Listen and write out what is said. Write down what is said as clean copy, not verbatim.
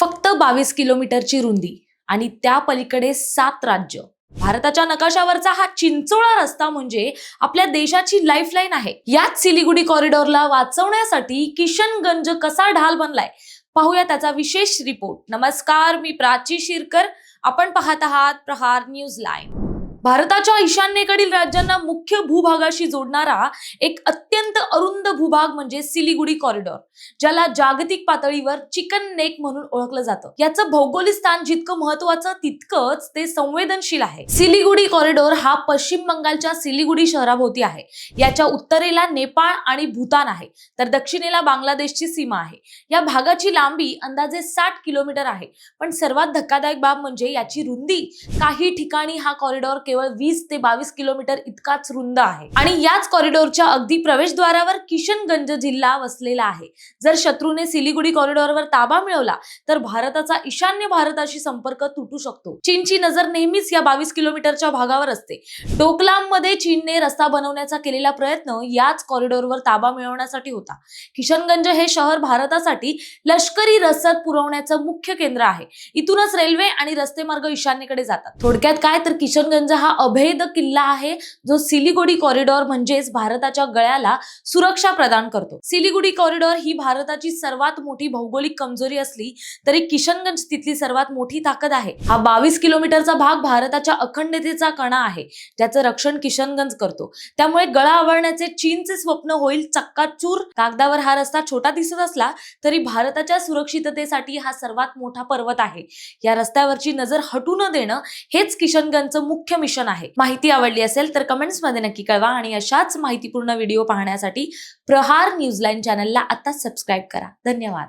फक्त 22 किलोमीटरची रुंदी आणि त्या पलीकडे 7 राज्य. भारताच्या नकाशावरचा हा चिंचोळा रस्ता म्हणजे आपल्या देशाची लाईफलाईन आहे. याच सिलिगुडी कॉरिडॉरला वाचवण्यासाठी किशनगंज कसा ढाल बनलाय, पाहूया त्याचा विशेष रिपोर्ट. नमस्कार, मी प्राची शिरकर. आपण पाहत आहात प्रहार न्यूज लाईव्ह. भारताच्या ईशान्येकडील राज्यांना मुख्य भूभागाशी जोडणारा एक अत्यंत अरुंद भूभाग म्हणजे सिलिगुडी कॉरिडॉर, ज्याला जागतिक पातळीवर चिकन नेक म्हणून ओळखलं जातं. याचं भौगोलिक स्थान जितकं महत्वाचं तितकंच ते संवेदनशील आहे. सिलिगुडी कॉरिडॉर हा पश्चिम बंगालच्या सिलिगुडी शहराभोवती आहे. याच्या उत्तरेला नेपाळ आणि भूतान आहे, तर दक्षिणेला बांगलादेशची सीमा आहे. या भागाची लांबी अंदाजे 60 किलोमीटर आहे. पण सर्वात धक्कादायक बाब म्हणजे याची रुंदी. काही ठिकाणी हा कॉरिडॉर केवळ 20 ते 22 किलोमीटर इतकाच रुंद आहे. आणि याच कॉरिडॉरच्या अगदी प्रवेशद्वारावर किशनगंज जिल्हा वसलेला आहे. जर शत्रूने सिलिगुडी कॉरिडॉरवर ताबा मिळवला तर भारताचा ईशान्य भारताशी संपर्क तुटू शकतो. चीनची नजर नेहमीच या 22 किलोमीटरच्या भागावर असते. डोकलाममध्ये चीनने रस्ता बनवण्याचा केलेला प्रयत्न याच कॉरिडॉरवर ताबा मिळवण्यासाठी होता. किशनगंज हे शहर भारतासाठी लष्करी रसद पुरवण्याचं मुख्य केंद्र आहे. इथूनच रेल्वे आणि रस्ते मार्ग ईशान्येकडे जातात. थोडक्यात काय तर किशनगंज हा अभेद किल्ला आहे, जो सिलिगुडी कॉरिडॉर म्हणजेच भारताच्या गळ्याला सुरक्षा प्रदान करतो. सिलिगुडी कॉरिडॉर ही भारताची सर्वात मोठी भौगोलिक कमजोरी असली तरी किशनगंज तिथली सर्वात मोठी ताकद आहे. हा 22 किलोमीटरचा भाग भारताच्या अखंडतेचा कणा आहे, ज्याचं रक्षण किशनगंज करतो. त्यामुळे गळा आवळण्याचे चीनचे स्वप्न होईल चक्काचूर. कागदावर हा रस्ता छोटा दिसत असला तरी भारताच्या सुरक्षिततेसाठी हा सर्वात मोठा पर्वत आहे. या रस्त्यावरची नजर हटू न देणं हेच किशनगंजचं मुख्य मिशन आहे. माहिती आवडली असेल तर कमेंट्स मध्ये नक्की कळवा आणि अशाच माहितीपूर्ण व्हिडिओ पाहण्यासाठी प्रहार न्यूज लाईन चॅनलला आता सबस्क्राईब करा. धन्यवाद.